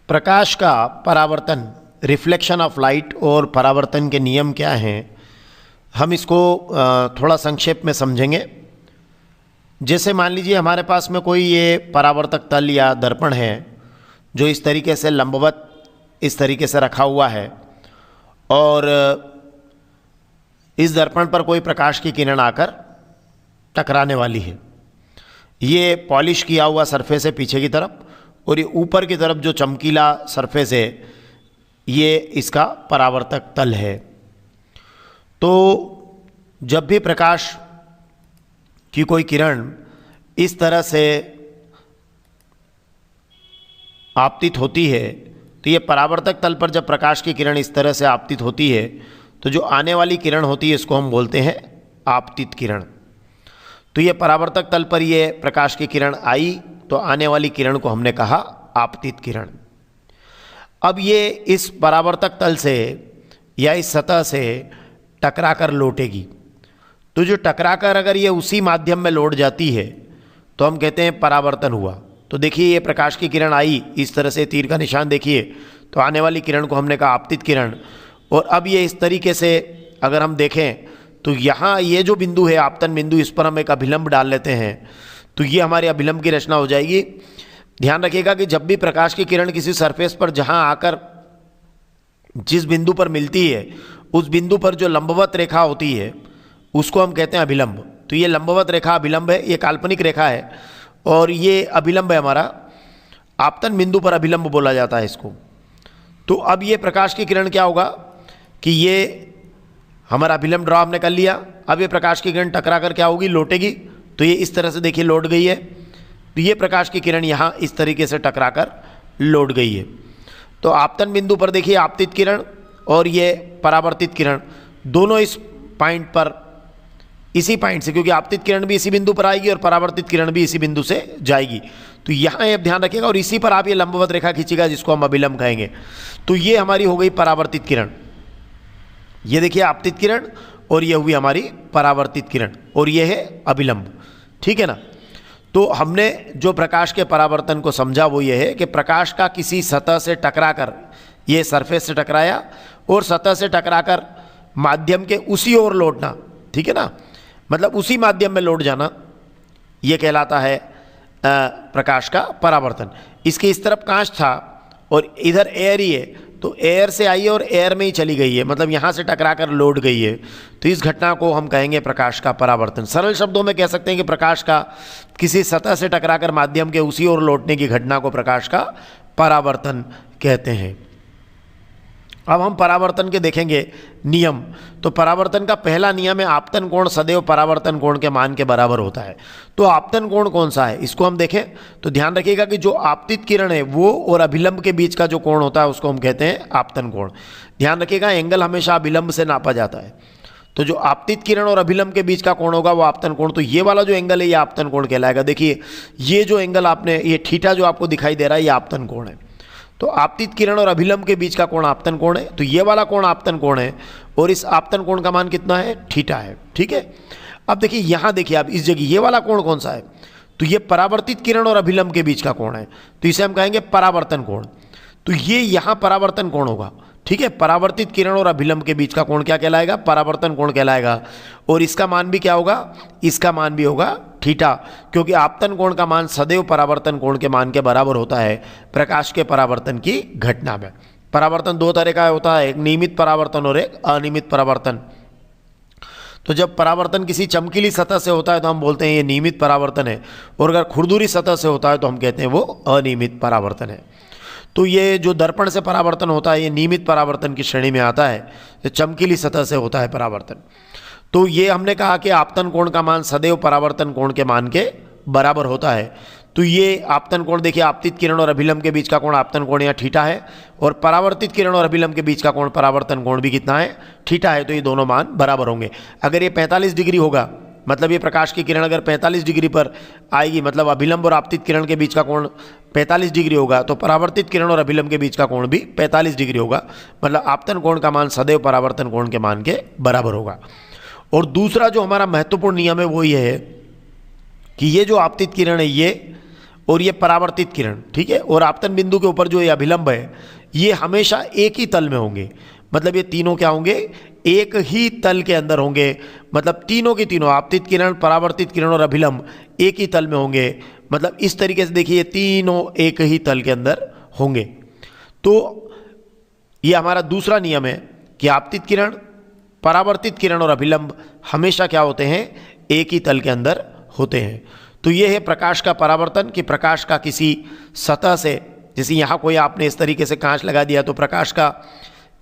प्रकाश का परावर्तन, reflection of light और परावर्तन के नियम क्या हैं, हम इसको थोड़ा संक्षेप में समझेंगे। जैसे मान लीजिए हमारे पास में कोई ये परावर्तक तल या दर्पण है जो इस तरीके से लंबवत इस तरीके से रखा हुआ है और इस दर्पण पर कोई प्रकाश की किरण आकर टकराने वाली है। ये पॉलिश किया हुआ सरफेस है पीछे की तरफ और ये ऊपर की तरफ जो चमकीला सरफेस है ये इसका परावर्तक तल है। तो जब भी प्रकाश की कोई किरण इस तरह से आपतित होती है तो ये परावर्तक तल पर जब प्रकाश की किरण इस तरह से आपतित होती है तो जो आने वाली किरण होती है इसको हम बोलते हैं आपतित किरण। तो ये परावर्तक तल पर ये प्रकाश की किरण आई तो आने वाली किरण को हमने कहा आपतित किरण। अब ये इस परावर्तक तल से या इस सतह से टकराकर लौटेगी, तो जो टकराकर अगर ये उसी माध्यम में लौट जाती है तो हम कहते हैं परावर्तन हुआ। तो देखिए ये प्रकाश की किरण आई, इस तरह से तीर का निशान देखिए, तो आने वाली किरण को हमने कहा आपतित किरण। और अब ये इस तरीके से अगर हम देखें तो यहाँ ये जो बिंदु है आपतन बिंदु, इस पर हम एक अभिलंब डाल लेते हैं तो ये हमारी अभिलंब की रचना हो जाएगी। ध्यान रखिएगा कि जब भी प्रकाश की किरण किसी सरफेस पर जहाँ आकर जिस बिंदु पर मिलती है उस बिंदु पर जो लंबवत रेखा होती है उसको हम कहते हैं अभिलंब। तो ये लंबवत रेखा अभिलंब है, ये काल्पनिक रेखा है और ये अभिलंब है हमारा, आपतन बिंदु पर अभिलंब बोला जाता है इसको। तो अब ये प्रकाश की किरण क्या होगा कि ये हमारा अभिलंब ड्रॉ हमने कर लिया। अब ये प्रकाश की किरण टकरा कर क्या होगी, लौटेगी। तो ये इस तरह से देखिए लौट गई है। तो ये प्रकाश की किरण यहाँ इस तरीके से टकरा कर लौट गई है। तो आपतन बिंदु पर देखिए आपतित किरण और ये परावर्तित किरण दोनों इस पॉइंट पर, इसी पॉइंट से, क्योंकि आपतित किरण भी इसी बिंदु पर आएगी और परावर्तित किरण भी इसी बिंदु से जाएगी। तो यहाँ आप ध्यान रखिएगा और इसी पर आप ये लंबवत रेखा खींचिएगा जिसको हम अभिलंब कहेंगे। तो ये हमारी हो गई परावर्तित किरण। ये देखिए आपतित किरण और ये हुई हमारी परावर्तित किरण और ये है अभिलंब, ठीक है ना। तो हमने जो प्रकाश के परावर्तन को समझा वो ये है कि प्रकाश का किसी सतह से टकराकर, ये सरफेस से टकराया और सतह से टकराकर माध्यम के उसी ओर लौटना, ठीक है ना, मतलब उसी माध्यम में लौट जाना, ये कहलाता है प्रकाश का परावर्तन। इसके इस तरफ कांच था और इधर एयर ही है, तो एयर से आई है और एयर में ही चली गई है, मतलब यहाँ से टकराकर लौट गई है। तो इस घटना को हम कहेंगे प्रकाश का परावर्तन। सरल शब्दों में कह सकते हैं कि प्रकाश का किसी सतह से टकराकर माध्यम के उसी ओर लौटने की घटना को प्रकाश का परावर्तन कहते हैं। अब हम परावर्तन के देखेंगे नियम। तो परावर्तन का पहला नियम है आपतन कोण सदैव परावर्तन कोण के मान के बराबर होता है। तो आपतन कोण कौन सा है इसको हम देखें तो ध्यान रखिएगा कि जो आपतित किरण है वो और अभिलंब के बीच का जो कोण होता है उसको हम कहते हैं आपतन कोण। ध्यान रखिएगा एंगल हमेशा अभिलंब से नापा जाता है। तो जो आपतित किरण और अभिलंब के बीच का कोण होगा वो आपतन कोण। तो ये वाला जो एंगल है ये आपतन कोण कहलाएगा। देखिए ये जो एंगल आपने, ये थीटा जो आपको दिखाई दे रहा है ये आपतन कोण है। तो आपतित किरण और अभिलंब के बीच का कोण आपतन कोण है। तो ये वाला कोण आपतन कोण है और इस आपतन कोण का मान कितना है, थीटा है, ठीक है। अब देखिए यहाँ देखिए आप इस जगह ये वाला कोण कौन सा है, तो ये परावर्तित किरण और अभिलंब के बीच का कोण है, तो इसे हम कहेंगे परावर्तन कोण। तो ये यहाँ परावर्तन कोण होगा, ठीक है। परावर्तित किरण और अभिलंब के बीच का कोण क्या कहलाएगा, परावर्तन कोण कहलाएगा। और इसका मान भी क्या होगा, इसका मान भी होगा थीटा, क्योंकि आपतन कोण का मान सदैव परावर्तन कोण के मान के बराबर होता है प्रकाश के परावर्तन की घटना में। परावर्तन दो तरह का होता है, एक नियमित परावर्तन और एक अनियमित परावर्तन। तो जब परावर्तन किसी चमकीली सतह से होता है तो हम बोलते हैं ये नियमित परावर्तन है, और अगर खुरदुरी सतह से होता है तो हम कहते हैं वो अनियमित परावर्तन है। तो ये जो दर्पण से परावर्तन होता है ये नियमित परावर्तन की श्रेणी में आता है, ये चमकीली सतह से होता है परावर्तन। तो ये हमने कहा कि आपतन कोण का मान सदैव परावर्तन कोण के मान के बराबर होता है। तो ये आपतन कोण देखिए आपतित किरण और अभिलंब के बीच का कोण आपतन कोण या थीटा है, और परावर्तित किरण और अभिलंब के बीच का कोण परावर्तन कोण भी कितना है, थीटा है। तो ये दोनों मान बराबर होंगे। अगर ये 45 डिग्री होगा, मतलब ये प्रकाश की किरण अगर 45 डिग्री पर आएगी, मतलब अभिलंब और आपतित किरण के बीच का कोण 45 डिग्री होगा, तो परावर्तित किरण और अभिलंब के बीच का कोण भी 45 डिग्री होगा, मतलब आपतन कोण का मान सदैव परावर्तन कोण के मान के बराबर होगा। और दूसरा जो हमारा महत्वपूर्ण नियम है वो ये है कि ये जो आपतित किरण है ये और ये परावर्तित किरण, ठीक है। और आपतन बिंदु के ऊपर जो ये अभिलंब है ये हमेशा एक ही तल में होंगे, मतलब ये तीनों क्या होंगे, एक ही तल के अंदर होंगे। मतलब तीनों की तीनों आपतित किरण, परावर्तित किरण और अभिलंब एक ही तल में होंगे। मतलब इस तरीके से देखिए तीनों एक ही तल के अंदर होंगे। तो ये हमारा दूसरा नियम है कि आपतित किरण, परावर्तित किरण और अभिलंब हमेशा क्या होते हैं, एक ही तल के अंदर होते हैं। तो ये है प्रकाश का परावर्तन, कि प्रकाश का किसी सतह से, जैसे यहाँ कोई आपने इस तरीके से कांच लगा दिया तो प्रकाश का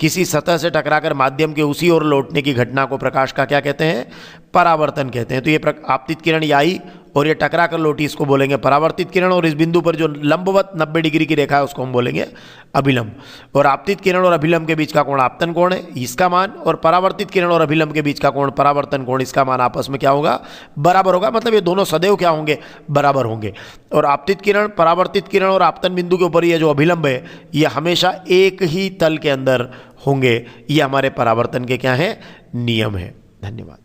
किसी सतह से टकराकर माध्यम के उसी ओर लौटने की घटना को प्रकाश का क्या कहते हैं, परावर्तन कहते हैं। तो ये आपतित किरण ये आई और ये टकरा कर लौटी, इसको बोलेंगे परावर्तित किरण। और इस बिंदु पर जो लंबवत 90 डिग्री की रेखा है उसको हम बोलेंगे अभिलंब। और आपतित किरण और अभिलंब के बीच का कोण आपतन कोण है, इसका मान, और परावर्तित किरण और अभिलंब के बीच का कोण परावर्तन कोण, इसका मान आपस में क्या होगा, बराबर होगा। मतलब ये दोनों सदैव क्या होंगे, बराबर होंगे। और आपतित किरण, परावर्तित किरण और आपतन बिंदु के ऊपर ये जो अभिलंब है ये हमेशा एक ही तल के अंदर होंगे। ये हमारे परावर्तन के क्या है, नियम है। धन्यवाद।